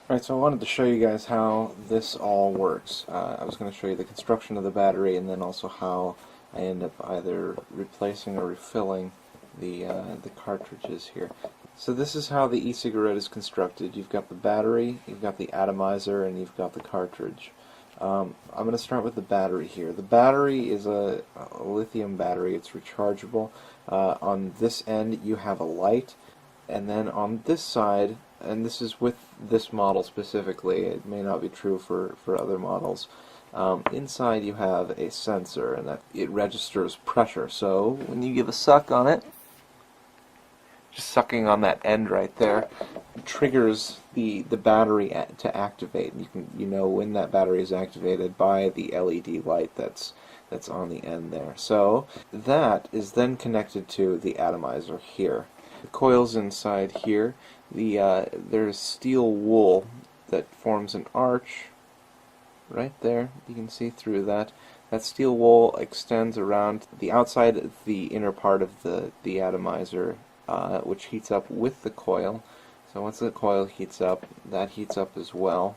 Alright, so I wanted to show you guys how this all works. I was going to show you the construction of the battery and then also how I end up either replacing or refilling the cartridges here. So this is how the e-cigarette is constructed. You've got the battery, you've got the atomizer, and you've got the cartridge. I'm going to start with the battery here. The battery is a lithium battery. It's rechargeable. On this end you have a light, and then on this side, and this is with this model specifically, it may not be true for other models, inside you have a sensor, and that it registers pressure. So when you give a suck on it, just sucking on that end right there triggers the battery to activate. You know when that battery is activated by the LED light that's on the end there. So that is then connected to the atomizer here. The coil's inside here. There's steel wool that forms an arch right there. You can see through that. That steel wool extends around the outside of the inner part of the atomizer, which heats up with the coil. So once the coil heats up, that heats up as well.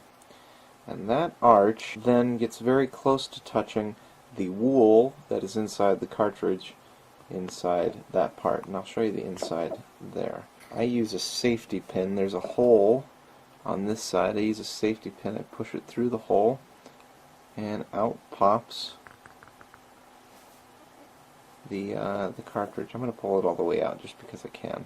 And that arch then gets very close to touching the wool that is inside the cartridge, inside that part. And I'll show you the inside there. I use a safety pin. There's a hole on this side. I use a safety pin. I push it through the hole, and out pops the cartridge. I'm going to pull it all the way out just because I can,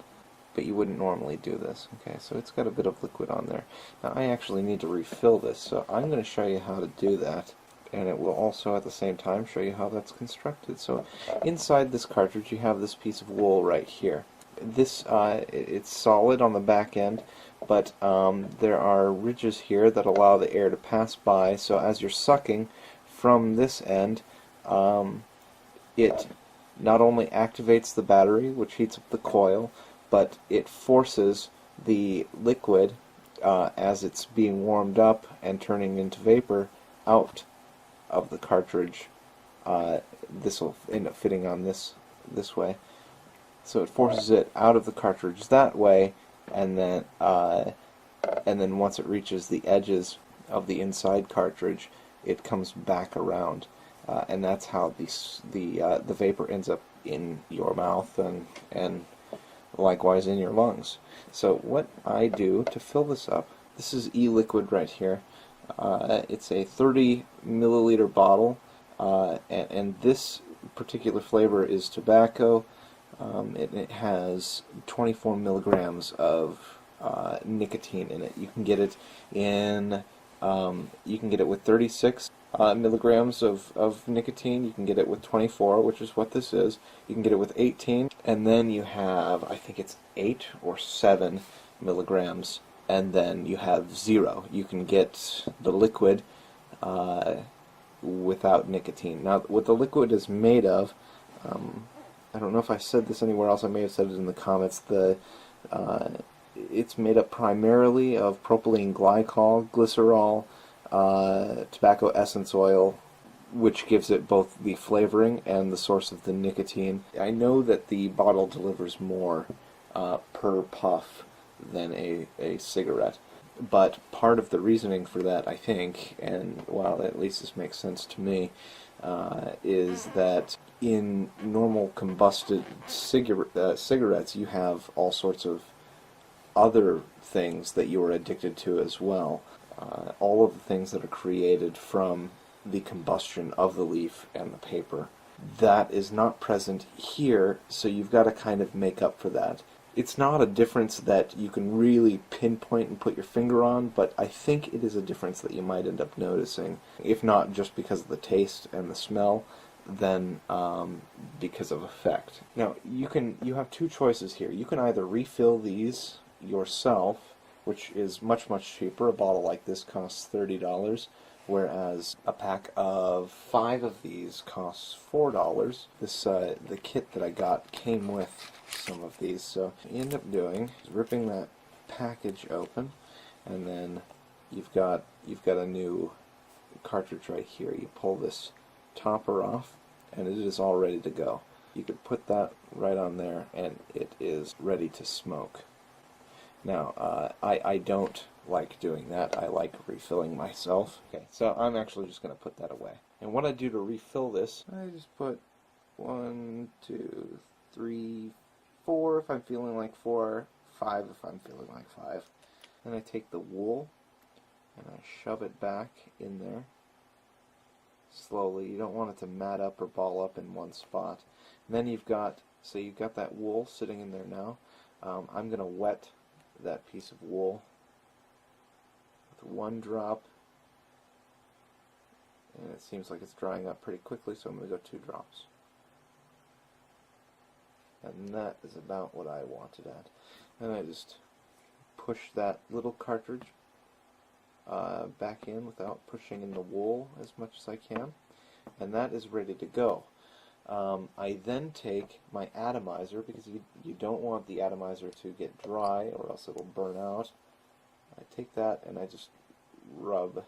but you wouldn't normally do this. Okay, so it's got a bit of liquid on there. Now I actually need to refill this, so I'm going to show you how to do that, and it will also at the same time show you how that's constructed. So inside this cartridge you have this piece of wool right here. This it's solid on the back end, but there are ridges here that allow the air to pass by, so as you're sucking from this end, it not only activates the battery, which heats up the coil, but it forces the liquid, as it's being warmed up and turning into vapor, out of the cartridge. This will end up fitting on this way. So it forces it out of the cartridge that way, and then once it reaches the edges of the inside cartridge, it comes back around, and that's how the vapor ends up in your mouth and likewise in your lungs. So what I do to fill this up, this is e-liquid right here. It's a 30 milliliter bottle, and this particular flavor is tobacco. It has 24 milligrams of nicotine in it. You can get it in. You can get it with 36 milligrams of nicotine. You can get it with 24, which is what this is. You can get it with 18, and then you have, I think it's 8 or 7 milligrams, and then you have 0. You can get the liquid without nicotine. Now, what the liquid is made of, I don't know if I said this anywhere else. I may have said it in the comments. It's made up primarily of propylene glycol, glycerol, tobacco essence oil, which gives it both the flavoring and the source of the nicotine. I know that the bottle delivers more per puff than a cigarette, but part of the reasoning for that, I think, and well, at least this makes sense to me, is that in normal combusted cigarettes you have all sorts of other things that you are addicted to as well. All of the things that are created from the combustion of the leaf and the paper. That is not present here, so you've got to kind of make up for that. It's not a difference that you can really pinpoint and put your finger on, but I think it is a difference that you might end up noticing, if not just because of the taste and the smell, then because of effect. Now, you have two choices here. You can either refill these yourself, which is much, much cheaper. A bottle like this costs $30, whereas a pack of 5 of these costs $4. The kit that I got came with some of these, so what you end up doing is ripping that package open, and then you've got a new cartridge right here. You pull this topper off, and it is all ready to go. You could put that right on there, and it is ready to smoke. Now, I don't like doing that. I like refilling myself. Okay, so I'm actually just going to put that away. And what I do to refill this, I just put 1, 2, 3, 4 if I'm feeling like 4, 5 if I'm feeling like 5. Then I take the wool and I shove it back in there slowly. You don't want it to mat up or ball up in one spot. And then you've got that wool sitting in there now. I'm going to wet that piece of wool with 1 drop, and it seems like it's drying up pretty quickly, so I'm going to go 2 drops. And that is about what I wanted at. And I just push that little cartridge back in without pushing in the wool as much as I can, and that is ready to go. I then take my atomizer, because you don't want the atomizer to get dry or else it will burn out. I take that and I just rub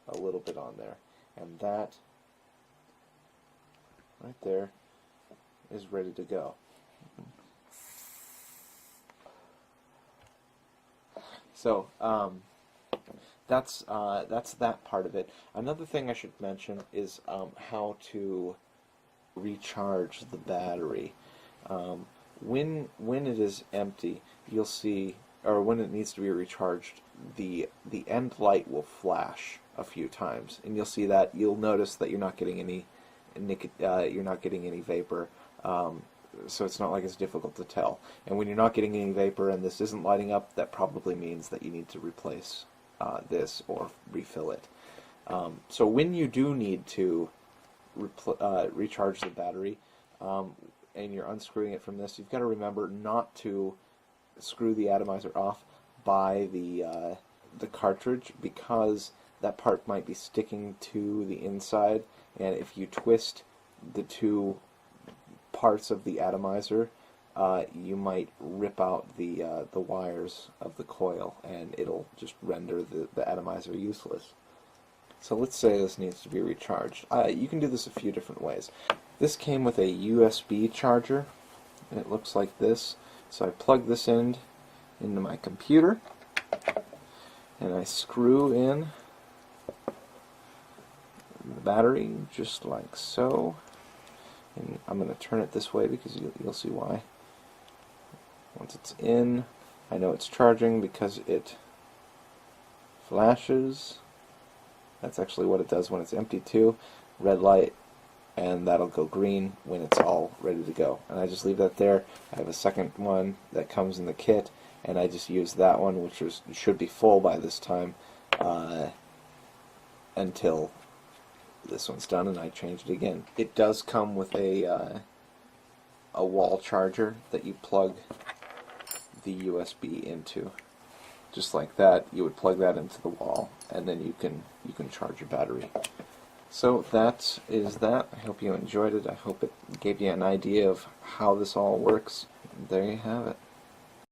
a little bit on there, and that right there is ready to go. So that's that part of it. Another thing I should mention is how to recharge the battery. When it is empty, you'll see, or when it needs to be recharged, the end light will flash a few times, and you'll see that. You'll notice that you're not getting any vapor. So it's not like it's difficult to tell. And when you're not getting any vapor and this isn't lighting up, that probably means that you need to replace this or refill it. So when you do need to recharge the battery and you're unscrewing it from this, you've got to remember not to screw the atomizer off by the cartridge, because that part might be sticking to the inside, and if you twist the two parts of the atomizer, you might rip out the wires of the coil, and it'll just render the atomizer useless. So let's say this needs to be recharged. You can do this a few different ways. This came with a USB charger, and it looks like this. So I plug this into my computer, and I screw in the battery just like so. And I'm going to turn it this way because you'll see why. Once it's in, I know it's charging because it flashes. That's actually what it does when it's empty too. Red light, and that'll go green when it's all ready to go. And I just leave that there. I have a second one that comes in the kit, and I just use that one, which should be full by this time, until this one's done, and I change it again. It does come with a wall charger that you plug the USB into. Just like that, you would plug that into the wall, and then you can charge your battery. So that is that. I hope you enjoyed it. I hope it gave you an idea of how this all works. There you have it.